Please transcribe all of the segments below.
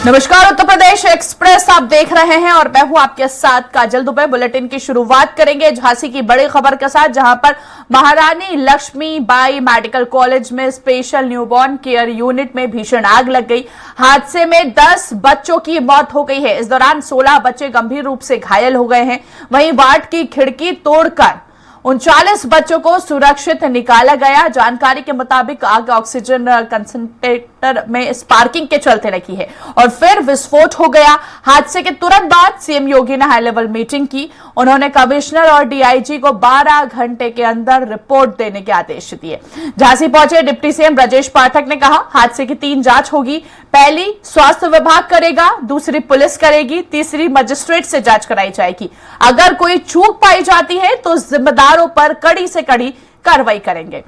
नमस्कार, उत्तर प्रदेश एक्सप्रेस आप देख रहे हैं और मैं हूं आपके साथ काजल दुबे। बुलेटिन की शुरुआत करेंगे झांसी की बड़ी खबर के साथ, जहां पर महारानी लक्ष्मीबाई मेडिकल कॉलेज में स्पेशल न्यूबॉर्न केयर यूनिट में भीषण आग लग गई। हादसे में 10 बच्चों की मौत हो गई है। इस दौरान 16 बच्चे गंभीर रूप से घायल हो गए हैं। वहीं वार्ड की खिड़की तोड़कर 39 बच्चों को सुरक्षित निकाला गया। जानकारी के मुताबिक आग ऑक्सीजन कंसंट्रेटर में स्पार्किंग के चलते लगी है और फिर विस्फोट हो गया। हादसे के तुरंत बाद सीएम योगी ने हाई लेवल मीटिंग की। उन्होंने कमिश्नर और डीआईजी को 12 घंटे के अंदर रिपोर्ट देने के आदेश दिए। झांसी पहुंचे डिप्टी सीएम ब्रजेश पाठक ने कहा, हादसे की 3 जांच होगी। पहली स्वास्थ्य विभाग करेगा, दूसरी पुलिस करेगी, तीसरी मजिस्ट्रेट से जांच कराई जाएगी। अगर कोई चूक पाई जाती है तो जिम्मेदारों पर कड़ी से कड़ी कार्रवाई करेंगे।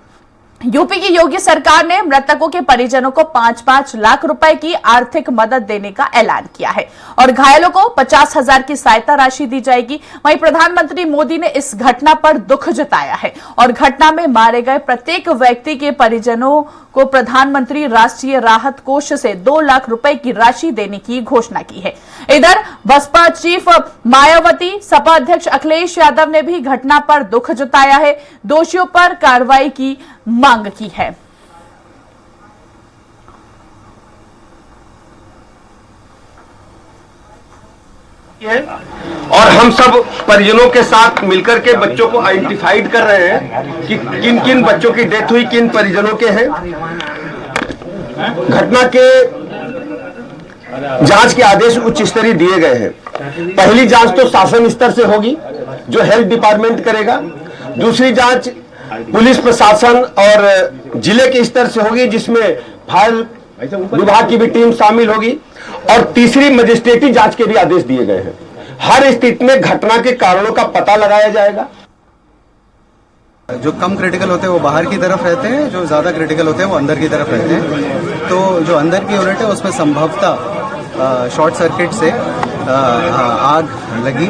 यूपी की योगी सरकार ने मृतकों के परिजनों को 5-5 लाख रुपए की आर्थिक मदद देने का ऐलान किया है और घायलों को 50,000 की सहायता राशि दी जाएगी। वहीं प्रधानमंत्री मोदी ने इस घटना पर दुख जताया है और घटना में मारे गए प्रत्येक व्यक्ति के परिजनों को प्रधानमंत्री राष्ट्रीय राहत कोष से 2 लाख रुपए की राशि देने की घोषणा की है। इधर बसपा चीफ मायावती, सपा अध्यक्ष अखिलेश यादव ने भी घटना पर दुख जताया है, दोषियों पर कार्रवाई की मांग की है। और हम सब परिजनों के साथ मिलकर के बच्चों को आइडेंटिफाइड कर रहे हैं कि किन किन बच्चों की डेथ हुई, किन परिजनों के हैं। घटना के जांच के आदेश उच्च स्तरीय दिए गए हैं। पहली जांच तो शासन स्तर से होगी, जो हेल्थ डिपार्टमेंट करेगा। दूसरी जांच पुलिस प्रशासन और जिले के स्तर से होगी, जिसमें फायर विभाग की भी टीम शामिल होगी। और तीसरी मजिस्ट्रेटी जांच के भी आदेश दिए गए हैं। हर स्थिति में घटना के कारणों का पता लगाया जाएगा। जो कम क्रिटिकल होते हैं वो बाहर की तरफ रहते हैं, जो ज्यादा क्रिटिकल होते हैं वो अंदर की तरफ रहते हैं। तो जो अंदर की यूनिट है उसमें संभवतः शॉर्ट सर्किट से आग लगी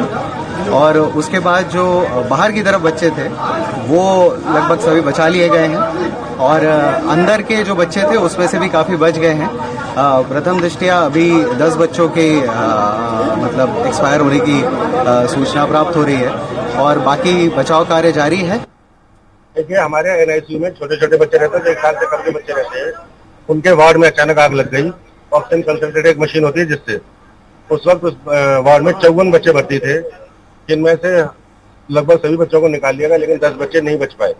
और उसके बाद जो बाहर की तरफ बच्चे थे वो लगभग सभी बचा लिए गए हैं और अंदर के जो बच्चे थे उसमें से भी काफी बच गए हैं। प्रथम दृष्टया अभी 10 बच्चों के मतलब एक्सपायर होने की सूचना प्राप्त हो रही है और बाकी बचाव कार्य जारी है। देखिए, हमारे एनआईसीयू में छोटे छोटे बच्चे रहते हैं, जो 1 साल से कम के बच्चे रहते हैं। उनके वार्ड में अचानक आग लग गई। ऑक्सीजन कंसंट्रेटर एक मशीन होती है, जिससे उस वक्त उस वार्ड में 54 बच्चे भर्ती थे, जिनमें से लगभग सभी बच्चों को निकाल लिया गया, लेकिन 10 बच्चे नहीं बच पाए।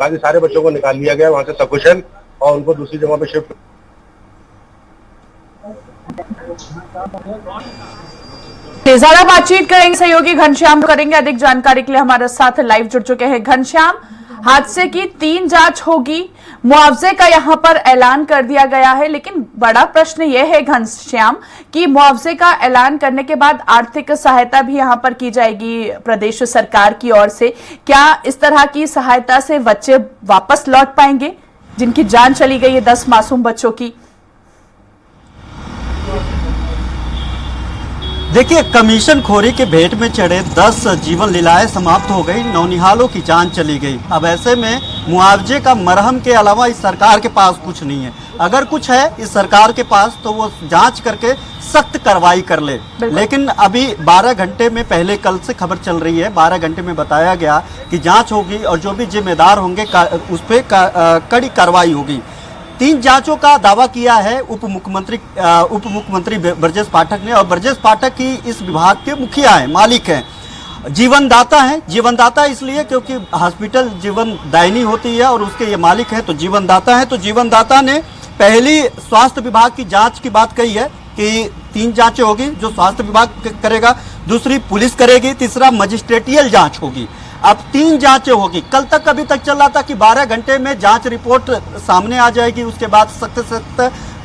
बाकी सारे बच्चों को निकाल लिया गया वहां से सकुशल और उनको दूसरी जगह पे शिफ्ट। ज्यादा बातचीत करेंगे सहयोगी घनश्याम करेंगे। अधिक जानकारी के लिए हमारे साथ लाइव जुड़ चुके हैं घनश्याम। हादसे की 3 जांच होगी, मुआवजे का यहां पर ऐलान कर दिया गया है, लेकिन बड़ा प्रश्न यह है घनश्याम कि मुआवजे का ऐलान करने के बाद आर्थिक सहायता भी यहां पर की जाएगी प्रदेश सरकार की ओर से। क्या इस तरह की सहायता से बच्चे वापस लौट पाएंगे जिनकी जान चली गई है, 10 मासूम बच्चों की? देखिए, कमीशन खोरी के भेंट में चढ़े 10 जीवन लीलाएं समाप्त हो गई, नौनिहालों की जान चली गई। अब ऐसे में मुआवजे का मरहम के अलावा इस सरकार के पास कुछ नहीं है। अगर कुछ है इस सरकार के पास तो वो जांच करके सख्त कार्रवाई कर ले। लेकिन अभी 12 घंटे में, पहले कल से खबर चल रही है, 12 घंटे में बताया गया कि जांच होगी और जो भी जिम्मेदार होंगे उस पर कड़ी कार्रवाई होगी। 3 जांचों का दावा किया है उप मुख्यमंत्री ब्रजेश पाठक ने, और ब्रजेश पाठक ही इस विभाग के मुखिया हैं, मालिक हैं, जीवनदाता हैं। जीवनदाता इसलिए क्योंकि हॉस्पिटल जीवनदायिनी होती है और उसके ये मालिक हैं, तो जीवनदाता हैं। तो जीवनदाता ने पहली स्वास्थ्य विभाग की जांच की बात कही है कि 3 जांचें होगी जो स्वास्थ्य विभाग करेगा, दूसरी पुलिस करेगी, तीसरा मजिस्ट्रेटियल जांच होगी। अब 3 जांचें होगी। कल तक अभी तक चल रहा था कि 12 घंटे में जांच रिपोर्ट सामने आ जाएगी, उसके बाद सख्त से सख्त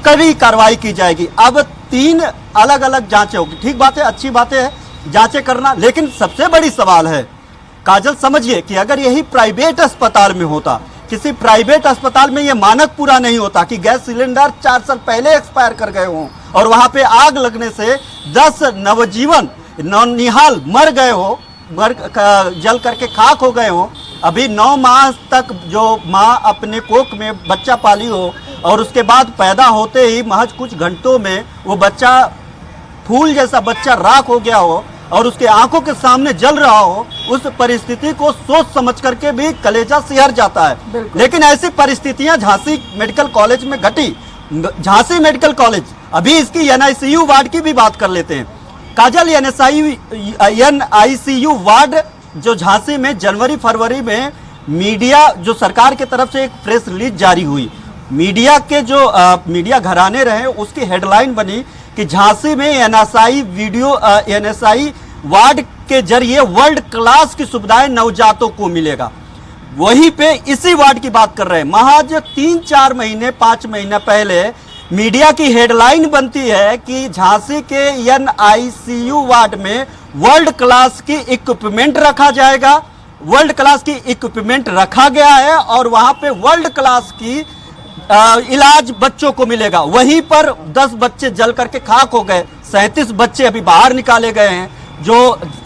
कड़ी कार्रवाई की जाएगी। अब 3 अलग अलग जांचें होगी। ठीक बात है, अच्छी बातें है जांचें करना, लेकिन सबसे बड़ी सवाल है काजल, समझिए कि अगर यही प्राइवेट अस्पताल में होता, किसी प्राइवेट अस्पताल में यह मानक पूरा नहीं होता कि गैस सिलेंडर 4 साल पहले एक्सपायर कर गए हों और वहां पे आग लगने से 10 नवजीवन नौनिहाल मर गए हो, जल करके खाक हो गए हो। अभी 9 माह तक जो माँ अपने कोख में बच्चा पाली हो और उसके बाद पैदा होते ही महज कुछ घंटों में वो बच्चा, फूल जैसा बच्चा राख हो गया हो और उसके आंखों के सामने जल रहा हो, उस परिस्थिति को सोच समझ करके भी कलेजा सिहर जाता है। लेकिन ऐसी परिस्थितियां झांसी मेडिकल कॉलेज में घटी। झांसी मेडिकल कॉलेज, अभी इसकी एनआईसीयू वार्ड की भी बात कर लेते हैं। काजल, एनआईसीयू वार्ड जो झांसी में जनवरी फरवरी में मीडिया, जो सरकार की तरफ से एक प्रेस रिलीज जारी हुई, मीडिया के जो मीडिया घराने रहे उसकी हेडलाइन बनी कि झांसी में एनएसआई वार्ड के जरिए वर्ल्ड क्लास की सुविधाएं नवजातों को मिलेगा। वहीं पे इसी वार्ड की बात कर रहे हैं। महज 3-4 महीने 5 महीने पहले मीडिया की हेडलाइन बनती है कि झांसी के एनआईसीयू वार्ड में वर्ल्ड क्लास की इक्विपमेंट रखा जाएगा। वर्ल्ड क्लास की इक्विपमेंट रखा गया है और वहां पे वर्ल्ड क्लास की इलाज बच्चों को मिलेगा। वहीं पर 10 बच्चे जल करके खाक हो गए, 37 बच्चे अभी बाहर निकाले गए हैं, जो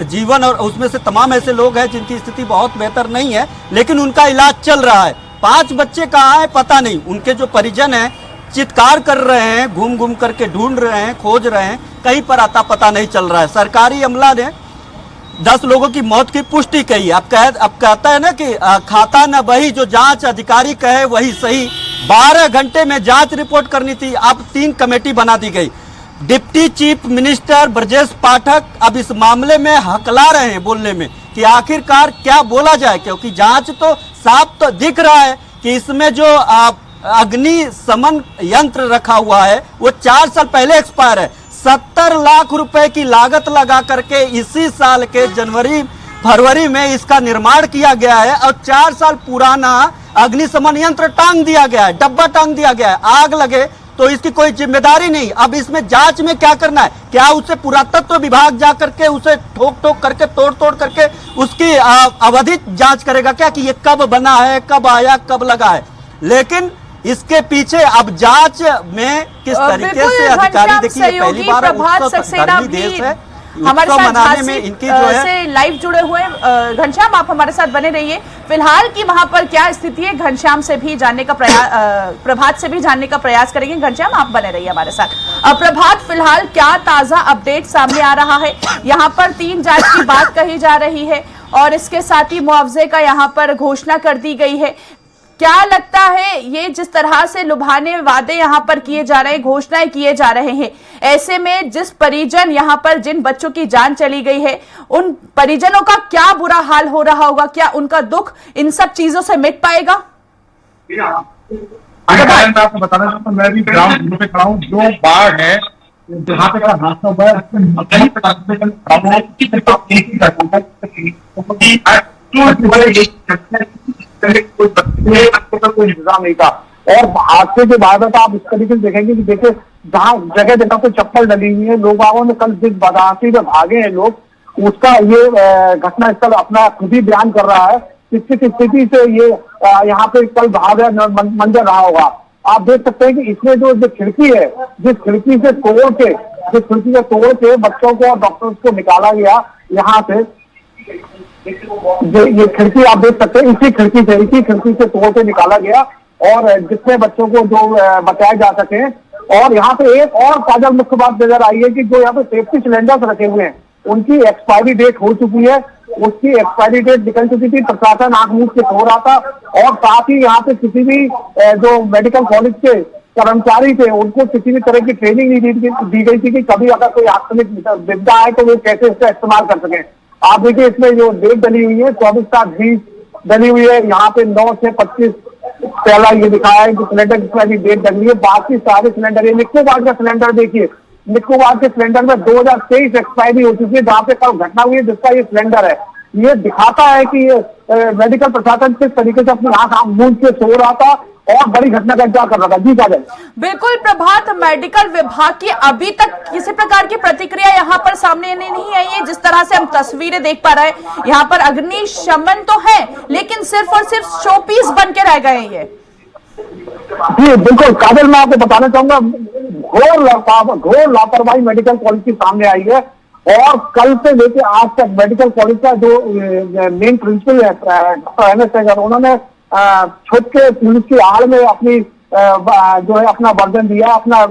जीवन, और उसमें से तमाम ऐसे लोग हैं जिनकी स्थिति बहुत बेहतर नहीं है, लेकिन उनका इलाज चल रहा है। 5 बच्चे कहाँ हैं पता नहीं, उनके जो परिजन हैं चित्कार कर रहे हैं, घूम घूम करके ढूंढ रहे हैं, खोज रहे हैं, कहीं पर आता पता नहीं चल रहा है। सरकारी अमला ने 10 लोगों की मौत की पुष्टि कही। अब कहता है ना कि खाता न वही जो जांच अधिकारी कहे वही सही। 12 घंटे में जांच रिपोर्ट करनी थी, अब 3 कमेटी बना दी गई। Deputy chief minister Brajesh Pathak अब इस मामले में हकला रहे हैं बोलने में कि आखिरकार क्या बोला जाए, क्योंकि जांच तो साफ तो दिख रहा है कि इसमें जो अग्निशमन यंत्र रखा हुआ है वो 4 साल पहले एक्सपायर है। 70 लाख रुपए की लागत लगा करके इसी साल के जनवरी फरवरी में इसका निर्माण किया गया है और 4 साल पुराना अग्निशमन यंत्र टांग दिया गया है, डब्बा टांग दिया गया है। आग लगे तो इसकी कोई जिम्मेदारी नहीं। अब इसमें जांच में क्या करना है, क्या उसे पुरातत्व विभाग जा करके उसे ठोक करके तोड़ करके उसकी अवधि जांच करेगा क्या कि ये कब बना है, कब आया, कब लगा है। लेकिन इसके पीछे अब जांच में किस तरीके से अधिकारी, देखिए पहली बार उत्सव देश है, हमारे साथ मनाने में इनकी जो है से लाइव जुड़े हुए घनश्याम, आप हमारे साथ बने रहिए। फिलहाल की वहां पर क्या स्थिति है, घनश्याम से भी जानने का प्रयास, प्रभात से भी जानने का प्रयास करेंगे। घनश्याम, आप बने रहिए हमारे साथ। प्रभात, फिलहाल क्या ताजा अपडेट सामने आ रहा है? यहाँ पर 3 जांच की बात कही जा रही है और इसके साथ ही मुआवजे का यहाँ पर घोषणा कर दी गई है। क्या लगता है, ये जिस तरह से लुभाने वादे यहाँ पर किए जा रहे हैं, घोषणाएं किए जा रहे हैं, ऐसे में जिस परिजन यहाँ पर जिन बच्चों की जान चली गई है, उन परिजनों का क्या बुरा हाल हो रहा होगा? क्या उनका दुख इन सब चीजों से मिट पाएगा? मैं आपको बताना चाहता हूँ, मैं भी ग्राउंड पे खड़ा हूँ। जो बाढ़ है जहाँ पे हादसा हुआ कोई इंतजाम नहीं था। और हादसे के बाद आप इस तरीके से देखेंगे कि देखिए जहाँ जगह जगह पे चप्पल डली हुई है, लोगों ने कल जिस बदहासी में भागे हैं लोग, उसका ये घटना स्थल अपना खुद ही बयान कर रहा है। किस स्थिति से ये यहाँ पे कल भाग मंजर रहा होगा। आप देख सकते हैं कि इसमें जो खिड़की है, जिस खिड़की से तोड़ के बच्चों को और डॉक्टर्स को निकाला गया यहाँ से, ये खिड़की आप देख सकते हैं, इसी खिड़की से तोड़ के निकाला गया और जितने बच्चों को जो बचाए जा सके। और यहाँ पे एक और ताजा मुख्य बात नजर आई है कि जो यहाँ पे सेफ्टी सिलेंडर्स रखे हुए हैं उनकी एक्सपायरी डेट हो चुकी है, उसकी एक्सपायरी डेट निकल चुकी थी। प्रशासन आंख मूंद के सो रहा था और साथ ही यहाँ पे किसी भी जो मेडिकल कॉलेज के कर्मचारी थे उनको किसी भी तरह की ट्रेनिंग नहीं दी गई थी कि कभी अगर कोई आकस्मिक विपदा आए तो वो कैसे इसका इस्तेमाल कर सकें। आप देखिए इसमें जो डेट डली हुई है 24/7/20 डली हुई है। यहाँ पे 9 से 25 पहला ये दिखाया है कि सिलेंडर की डेट डली है। बाकी सारे सिलेंडर, ये निक्को गार्ड का सिलेंडर देखिए, निक्को गार्ड के सिलेंडर में 2023 एक्सपायरी हो चुकी है, जहाँ पे कल घटना हुई है जिसका ये सिलेंडर है। ये दिखाता है कि मेडिकल प्रशासन किस तरीके से अपनी आंख मूंद के सो रहा था और बड़ी घटना का इंतजार कर रहा था। जी काजल। बिल्कुल प्रभात, मेडिकल विभाग की अभी तक किसी प्रकार की प्रतिक्रिया यहाँ पर सामने नहीं आई है। जिस तरह से हम तस्वीरें देख पा रहे हैं, यहाँ पर अग्निशमन तो है लेकिन सिर्फ और सिर्फ शोपीस बन के रह गए हैं ये। जी बिल्कुल काजल, मैं आपको बताना चाहूंगा घोर लापरवाही मेडिकल कॉलेज की सामने आई है। और कल से लेकर आज तक मेडिकल कॉलेज का जो मेन प्रिंसिपल है डॉक्टर एम एस सेगर, उन्होंने छुप के पुलिस की आड़ में अपनी जो है अपना वर्जन दिया, अपना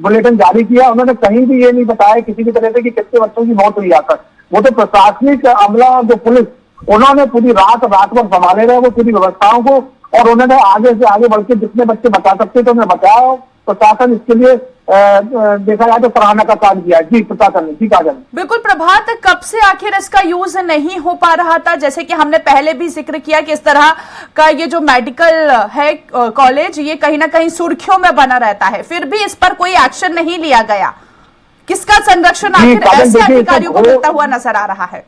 बुलेटिन जारी किया। उन्होंने कहीं भी ये नहीं बताया किसी भी तरह से कि कितने बच्चों की मौत हुई आकर। वो तो प्रशासनिक अमला, जो पुलिस, उन्होंने पूरी रात भर संभाले रहे वो पूरी व्यवस्थाओं को, और उन्होंने आगे से आगे बढ़ के जितने बच्चे बचा सकते थे उन्हें बचाया। प्रशासन इसके लिए देखा जाए तो सराहना का काम किया जी प्रशासन ने। जी काजल, बिल्कुल प्रभात, कब से आखिर इसका यूज नहीं हो पा रहा था? जैसे कि हमने पहले भी जिक्र किया कि इस तरह का ये जो मेडिकल है कॉलेज, ये कहीं ना कहीं सुर्खियों में बना रहता है, फिर भी इस पर कोई एक्शन नहीं लिया गया। किसका संरक्षण आखिर ऐसे अधिकारियों को मिलता हुआ नजर आ रहा है?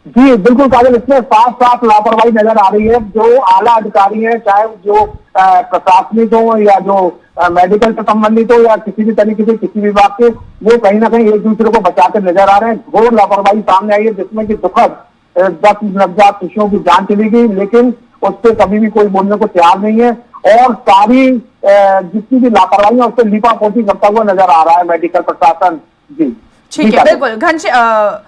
जी बिल्कुल काजल, इसमें साफ साफ लापरवाही नजर आ रही है। जो आला अधिकारी है, चाहे जो प्रशासनिक हो या जो मेडिकल से संबंधित हो या किसी भी तरीके से किसी विभाग के, वो कहीं ना कहीं एक दूसरे को बचाते नजर आ रहे हैं। घोर लापरवाही सामने आई है, जिसमें कि दुखद 10 नवजात शिशुओं की जान चली गई, लेकिन उस पर कभी भी कोई बोलने को तैयार नहीं है। और सारी जितनी भी लापरवाही है उससे लीपापोती करता हुआ नजर आ रहा है मेडिकल प्रशासन। जी ठीक है, बिल्कुल।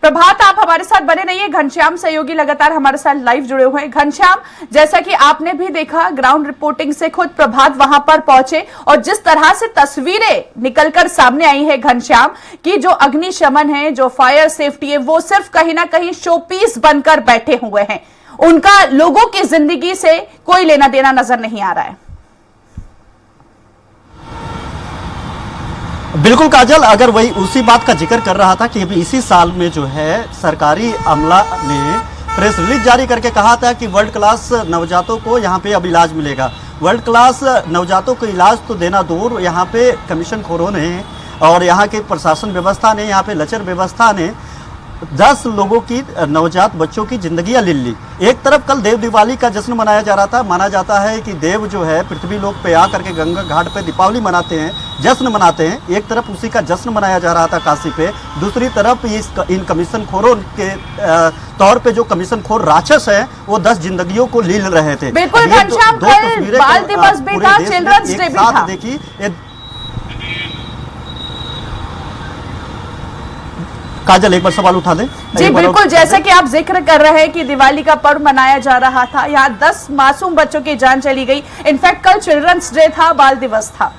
प्रभात, आप हमारे साथ बने रहिए। घनश्याम सहयोगी लगातार हमारे साथ लाइव जुड़े हुए हैं। घनश्याम, जैसा कि आपने भी देखा, ग्राउंड रिपोर्टिंग से खुद प्रभात वहां पर पहुंचे, और जिस तरह से तस्वीरें निकलकर सामने आई है घनश्याम, कि जो अग्निशमन है, जो फायर सेफ्टी है, वो सिर्फ कहीं ना कहीं शोपीस बनकर बैठे हुए हैं। उनका लोगों की जिंदगी से कोई लेना देना नजर नहीं आ रहा है। बिल्कुल काजल, अगर वही उसी बात का जिक्र कर रहा था कि अभी इसी साल में जो है सरकारी अमला ने प्रेस रिलीज जारी करके कहा था कि वर्ल्ड क्लास नवजातों को यहाँ पे अब इलाज मिलेगा। वर्ल्ड क्लास नवजातों को इलाज तो देना दूर, यहाँ पे कमीशन खोरों ने और यहाँ के प्रशासन व्यवस्था ने, यहाँ पे लचर व्यवस्था ने 10 लोगों की, नवजात बच्चों की जिंदगियां ले ली। एक तरफ कल देव दिवाली का जश्न मनाया जा रहा था। माना जाता है कि देव जो है पृथ्वी लोक पे आ करके गंगा घाट पे दीपावली मनाते हैं, जश्न मनाते हैं। एक तरफ उसी का जश्न मनाया जा रहा था काशी पे, दूसरी तरफ इन कमीशन खोरों के तौर पे जो कमीशन खोर राक्षस है वो 10 जिंदगियों को लील रहे थे। बिल्कुल घनश्याम, कल बाल दिवस भी था, चिल्ड्रंस डे भी था। देखिए काजल, एक बार सवाल उठा दें। जी बिल्कुल, जैसे कि आप जिक्र कर रहे हैं कि दिवाली का पर्व मनाया जा रहा था, यहाँ 10 मासूम बच्चों की जान चली गई। इनफैक्ट कल चिल्ड्रंस डे था, बाल दिवस था।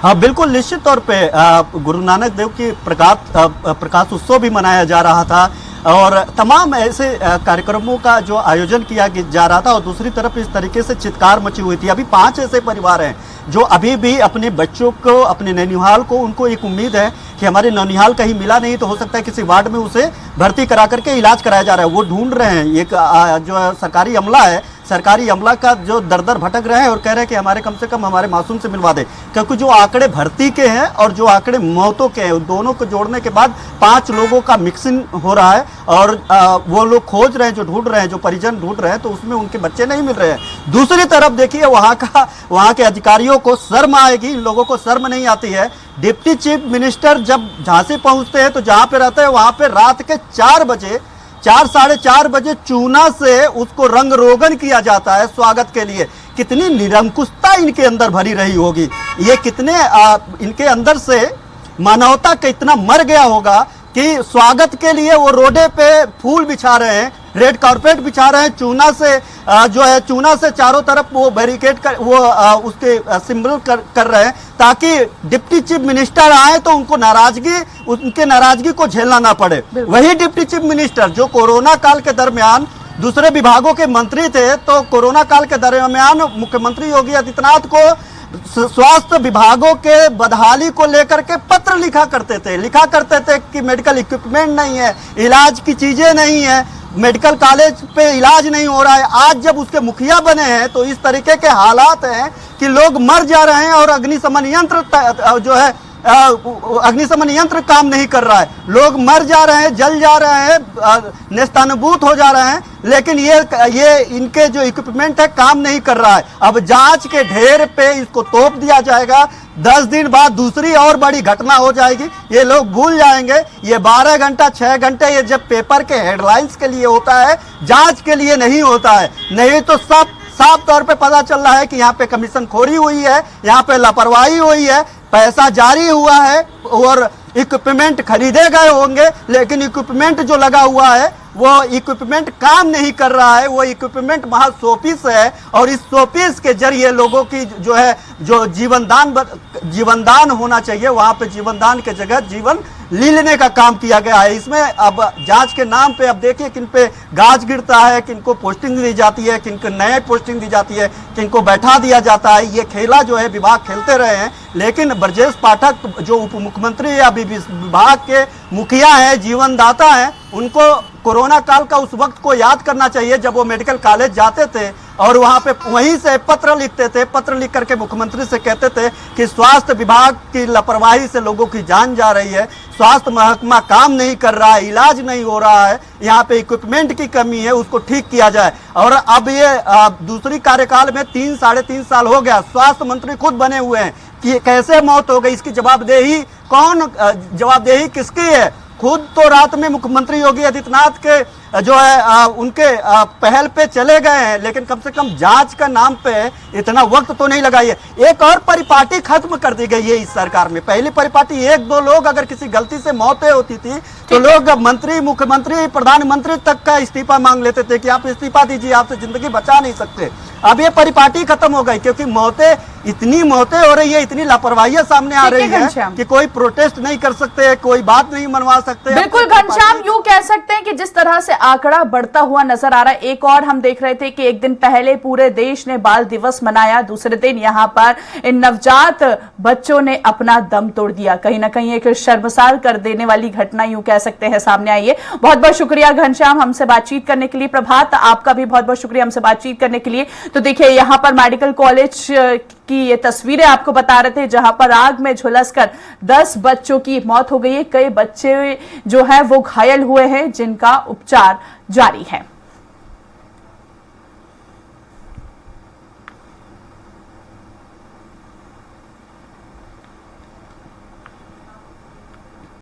हाँ बिल्कुल, निश्चित तौर पे गुरु नानक देव की प्रकाश उत्सव भी मनाया जा रहा था, और तमाम ऐसे कार्यक्रमों का जो आयोजन किया जा रहा था। और दूसरी तरफ इस तरीके से चित्कार मची हुई थी। अभी 5 ऐसे परिवार हैं जो अभी भी अपने बच्चों को, अपने नैनीहाल को, उनको एक उम्मीद है कि हमारे नैनीहाल कहीं मिला नहीं तो हो सकता है किसी वार्ड में उसे भर्ती करा करके इलाज कराया जा रहा है। वो ढूंढ रहे हैं, एक जो सरकारी अमला है, सरकारी अमला का जो दर दर भटक रहे हैं और कह रहे हैं कि हमारे कम से कम हमारे मासूम से मिलवा दे, क्योंकि जो आंकड़े भर्ती के हैं और जो आंकड़े मौतों के हैं, दोनों को जोड़ने के बाद 5 लोगों का मिक्सिंग हो रहा है। और वो लोग खोज रहे हैं, जो ढूंढ रहे हैं, जो परिजन ढूंढ रहे हैं, तो उसमें उनके बच्चे नहीं मिल रहे हैं। दूसरी तरफ देखिए, वहां के अधिकारियों को शर्म आएगी, इन लोगों को शर्म नहीं आती है। डिप्टी चीफ मिनिस्टर जब झांसी पहुंचते हैं तो जहां पे रहते हैं वहां पे रात के 4 बजे, 4 साढ़े 4 बजे चूना से उसको रंग रोगन किया जाता है स्वागत के लिए। कितनी निरंकुशता इनके अंदर भरी रही होगी, ये कितने इनके अंदर से मानवता का इतना मर गया होगा कि स्वागत के लिए वो रोडे पे फूल बिछा रहे हैं, रेड कारपेट बिछा रहे हैं, चूना से जो है चूना से चारों तरफ वो बैरिकेड कर, वो उसके सिंबल कर रहे हैं, ताकि डिप्टी चीफ मिनिस्टर आए तो उनके नाराजगी को झेलना ना पड़े। वही डिप्टी चीफ मिनिस्टर जो कोरोना काल के दरमियान दूसरे विभागों के मंत्री थे, तो कोरोना काल के दरमियान मुख्यमंत्री योगी आदित्यनाथ को स्वास्थ्य विभागों के बदहाली को लेकर के पत्र लिखा करते थे कि मेडिकल इक्विपमेंट नहीं है, इलाज की चीजें नहीं है, मेडिकल कॉलेज पे इलाज नहीं हो रहा है। आज जब उसके मुखिया बने हैं तो इस तरीके के हालात हैं कि लोग मर जा रहे हैं और अग्निशमन यंत्र जो है अग्निशमन यंत्र काम नहीं कर रहा है, लोग मर जा रहे हैं, जल जा रहे हैं, नेस्तानुभूत हो जा रहे हैं, लेकिन ये इनके जो इक्विपमेंट है काम नहीं कर रहा है। अब जांच के ढेर पे इसको तोप दिया जाएगा, 10 दिन बाद दूसरी और बड़ी घटना हो जाएगी, ये लोग भूल जाएंगे। ये 12 घंटा 6 घंटे ये जब पेपर के हेडलाइंस के लिए होता है, जांच के लिए नहीं होता है। नहीं तो सब साफ तौर पे पता चल रहा है कि यहाँ पे कमीशन खोरी हुई है, यहाँ पे लापरवाही हुई है, पैसा जारी हुआ है और इक्विपमेंट खरीदे गए होंगे, लेकिन इक्विपमेंट जो लगा हुआ है वो इक्विपमेंट काम नहीं कर रहा है, वो इक्विपमेंट महज शोपीस है और इस शोपीस के जरिए लोगों की जो है जो जीवनदान होना चाहिए वहां पे जीवनदान के जगह जीवन ली लेने का काम किया गया है। इसमें अब जांच के नाम पे अब देखिए किन पे गाज गिरता है, किन को पोस्टिंग दी जाती है, किन को नए पोस्टिंग दी जाती है, किन को बैठा दिया जाता है। ये खेला जो है विभाग खेलते रहे हैं, लेकिन ब्रजेश पाठक जो उप मुख्यमंत्री या विभाग के मुखिया हैं, जीवनदाता हैं, उनको कोरोना काल का उस वक्त को याद करना चाहिए जब वो मेडिकल कॉलेज जाते थे और वहां पे वहीं से पत्र लिखते थे, पत्र लिख करके मुख्यमंत्री से कहते थे कि स्वास्थ्य विभाग की लापरवाही से लोगों की जान जा रही है, स्वास्थ्य महकमा काम नहीं कर रहा है, इलाज नहीं हो रहा है, यहाँ पे इक्विपमेंट की कमी है, उसको ठीक किया जाए। और अब ये दूसरी कार्यकाल में 3-3.5 साल हो गया, स्वास्थ्य मंत्री खुद बने हुए हैं कि कैसे मौत हो गई, इसकी जवाबदेही जवाबदेही किसकी है? खुद तो रात में मुख्यमंत्री योगी आदित्यनाथ के जो है उनके पहल पे चले गए हैं, लेकिन कम से कम जांच का नाम पे इतना वक्त तो नहीं लगाइए। एक और परिपाटी खत्म कर दी गई है इस सरकार में। पहली परिपाटी 1-2 लोग अगर किसी गलती से मौतें होती थी तो लोग मंत्री, मुख्यमंत्री, प्रधानमंत्री तक का इस्तीफा मांग लेते थे कि आप इस्तीफा दीजिए, आपसे जिंदगी बचा नहीं सकते। अब ये परिपाटी खत्म हो गई क्योंकि इतनी मौतें हो रही है, इतनी लापरवाहियां सामने आ रही है कि कोई प्रोटेस्ट नहीं कर सकते, कोई बात नहीं मनवा सकते। बिल्कुल घनश्याम, यूं कह सकते हैं कि जिस तरह से आंकड़ा बढ़ता हुआ नजर आ रहा है। एक और हम देख रहे थे कि एक दिन पहले पूरे देश ने बाल दिवस मनाया, दूसरे दिन यहां पर इन नवजात बच्चों ने अपना दम तोड़ दिया। कहीं ना कहीं एक शर्मसार कर देने वाली घटना यूं कह सकते हैं सामने आई है। बहुत बहुत शुक्रिया घनश्याम हमसे बातचीत करने के लिए। प्रभात, आपका भी बहुत बहुत शुक्रिया हमसे बातचीत करने के लिए। तो देखिए यहां पर मेडिकल कॉलेज की ये तस्वीरें आपको बता रहे थे जहां पर आग में झुलसकर 10 बच्चों की मौत हो गई है। कई बच्चे जो है वो घायल हुए हैं जिनका उपचार जारी है।